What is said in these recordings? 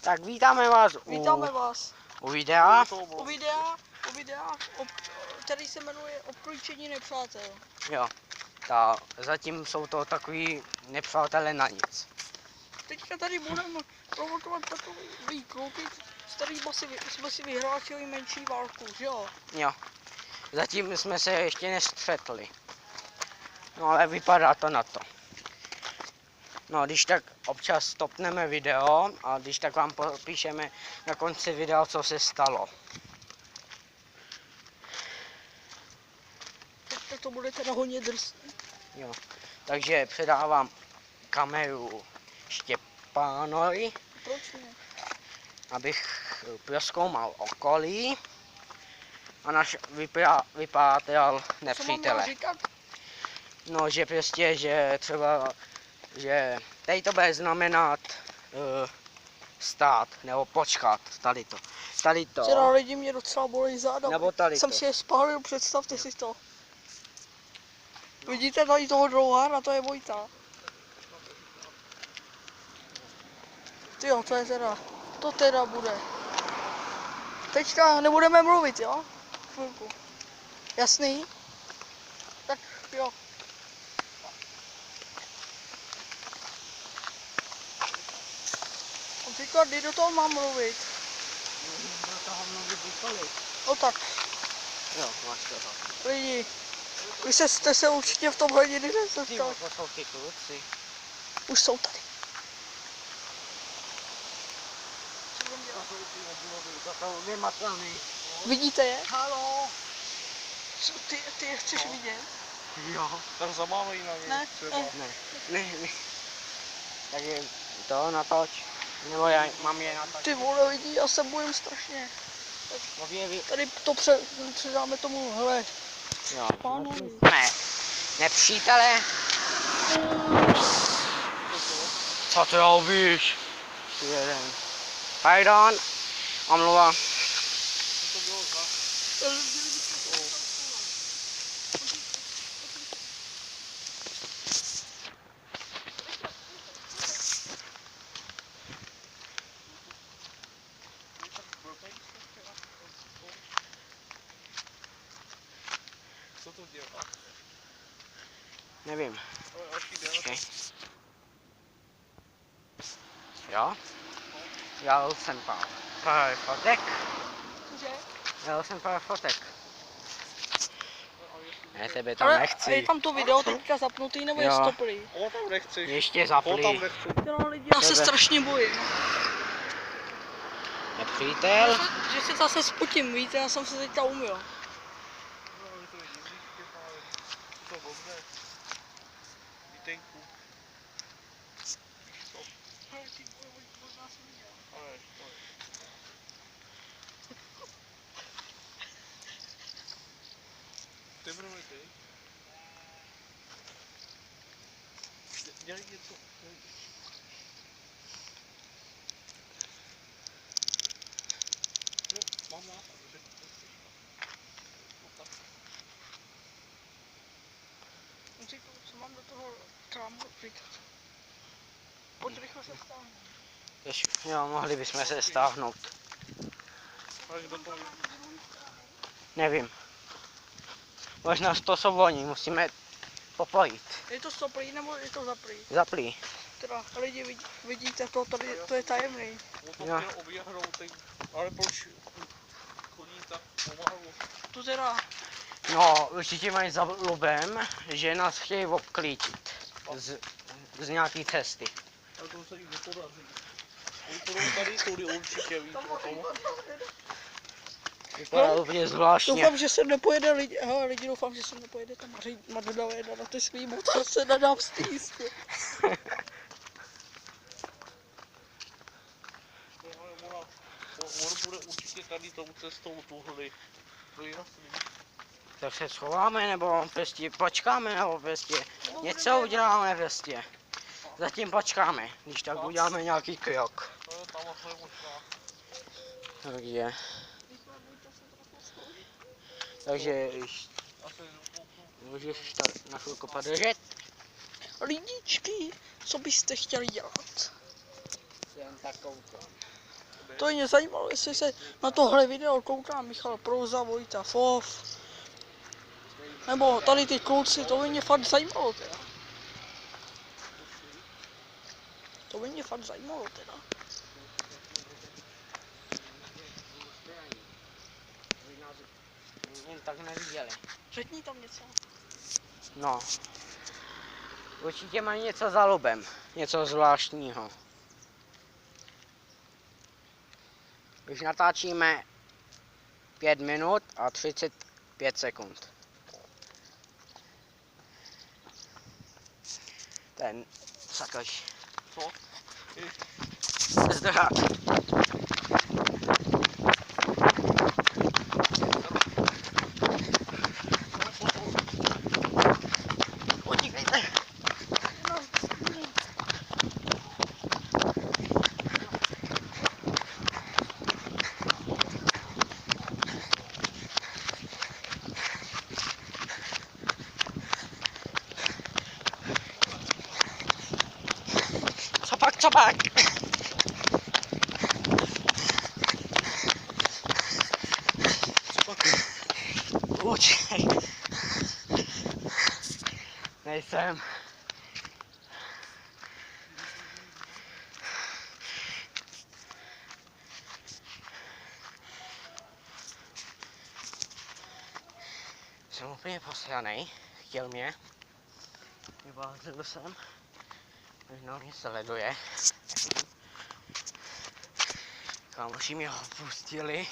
Tak vítáme vás u videa. Který se jmenuje Obklíčení nepřátel. Jo, zatím jsou to takový nepřátelé na nic. Teďka tady budeme provokovat takový kluky, s kterými jsme si vyhrátili menší válku, že jo? Jo, zatím jsme se ještě nestřetli. No ale vypadá to na to. No, když tak občas stopneme video a když tak vám popíšeme na konci videa, co se stalo. Teďka to budete na hodně drsný. Jo, takže předávám kameru Štěpánovi, Proč ne? abych prozkoumal okolí a náš vypátral nepřítele. No, že prostě, že třeba, že tady to bude znamenat stát, nebo počkat, tady to. Včera lidi mě docela bolí záda. Nebo tady jsem si je spálil, představte si to. Vidíte tady toho dlouhá, to je Vojta. Tyjo, to teda bude. Teďka nebudeme mluvit, jo? Chvilku. Jasný? Tak jo. Říkat, kdy do toho mám mluvit? Do toho mluvit kdykoliv. No tak. Jo, máš to. Lidi, vy jste se určitě v tom hodiny Ty, to jsou ty kluci. Už jsou tady. To jsou vymatraný. Vidíte je? Haló. Ty je chceš vidět? Jo. Tak zamávej na ně. Ne, Ne. Tak je to natoč. Nebo já mám je natoč. Ty vole lidi, já se bojím strašně. Tady to předáme tomu, hele. Jo. Pánovi. Ne. Nepřítele. Co ty robíš? Jeden. Pardon. Omluva. Co to dělá? Nevím. Okay. Jo? Jel jsem pár fotek. Jel jsem pár fotek. Ne, tebe tam nechci. A je tam to video teďka zapnutý nebo je stoplý? Tam nechceš. Ještě zaplý. Tam nechci. No lidi, já se strašně bojím. Nepřítel. Že se zase spotím, víte, já jsem se teďka umyl. Dělej něco. No, mám nápad, že Říkal, co mám do toho krámu říkat. Pojď rychle se stáhnout. Jo, mohli bychom se stáhnout. Nevím. Možná to jsou oni, musíme popojit. Je to stoplý nebo je to zaplý? Zaplý. Teda lidi vidíte to, tady to je tajemný. Jo. Ale proč chodí tak pomalu? To teda... No, určitě mají za lubem, že nás chtějí obklíčit z nějaký cesty. Ale to se jim nepodaří. Oni půjdou tady tudy určitě, víš o tom. Vypadá úplně zvláštně. Doufám, že se nepojede lidi, doufám, že se nepojede tam Madonna jeda na ty svý motorce, nadám stýsku. On bude určitě tady tou cestou tuhle. To je jasný. Tak se schováme, nebo prostě počkáme, nebo prostě něco uděláme prostě. Zatím počkáme, když tak uděláme nějaký krok. Takže můžeš na chvilku podržet. Lidičky, co byste chtěli dělat? Jen tak koukám. To je mě zajímalo, jestli se na tohle video kouká Michal Prouza, Vojta Fov, nebo tady ty kluci, to by mě fakt zajímalo teda. To by mě fakt zajímalo teda. Jen tak neviděli. Řekni tam něco. No. Určitě mají něco za lobem. Něco zvláštního. Už natáčíme 5 minut a 35 sekund. Ten sakaž. Co? Zdrhat. Utíkejte. Co pak? Učej. Nejsem. Jsem úplně posranej. Chtěl mě. Vybázil jsem. Možná mě sleduje. Kámoši mě ho pustili.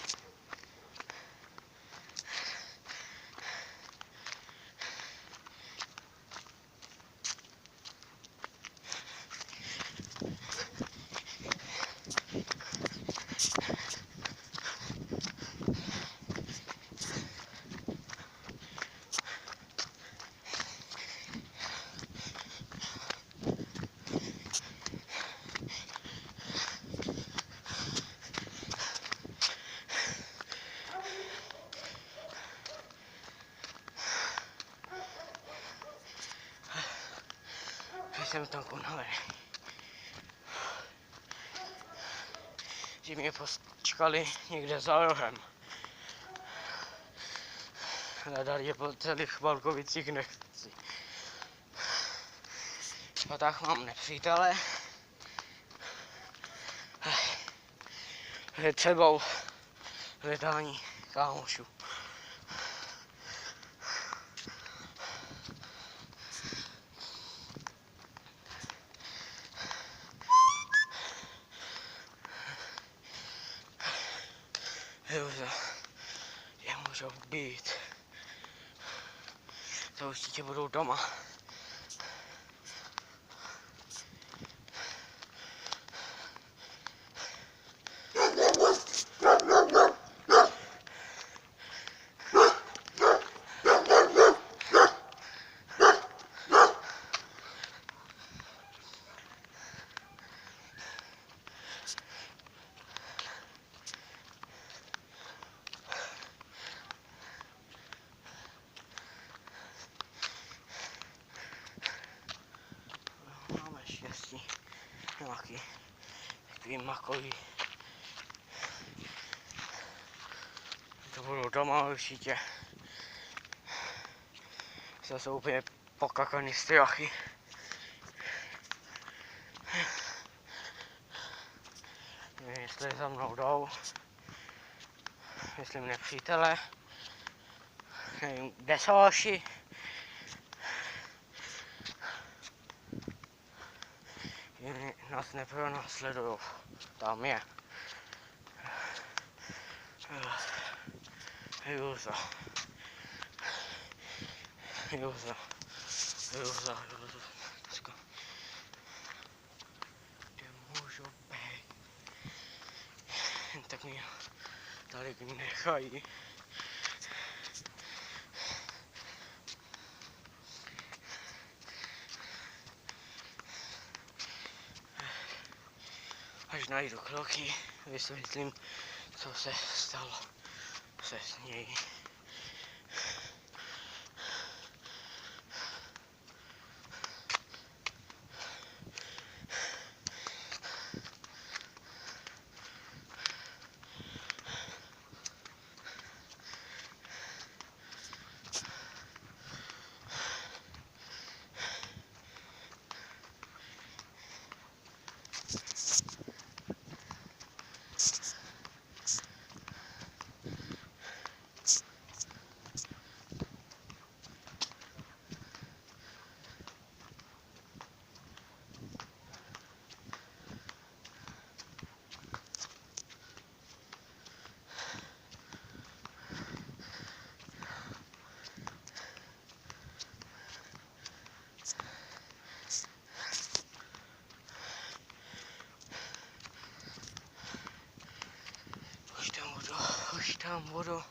Jsem tam unavený. Že mě počkali někde za rohem. Hledali je po celých Balkovicích nechci. A tak mám nepřítele. Je třeba hledání kámošů. Je můžou být. To určitě budou doma. Máme štěstí. Nějaký takový makový. To budou doma určitě. Jsou úplně pokakaný strachy. Nevím, jestli za mnou jdou. Myslím nepřítele. Nevím, kde jsou hoši. Nás nepronásledujou. Tam je. Juza. Kde můžu být? Tak mě tady nechají. Až najdu kroky, vysvětlím, co se stalo se s něj. tam vodu.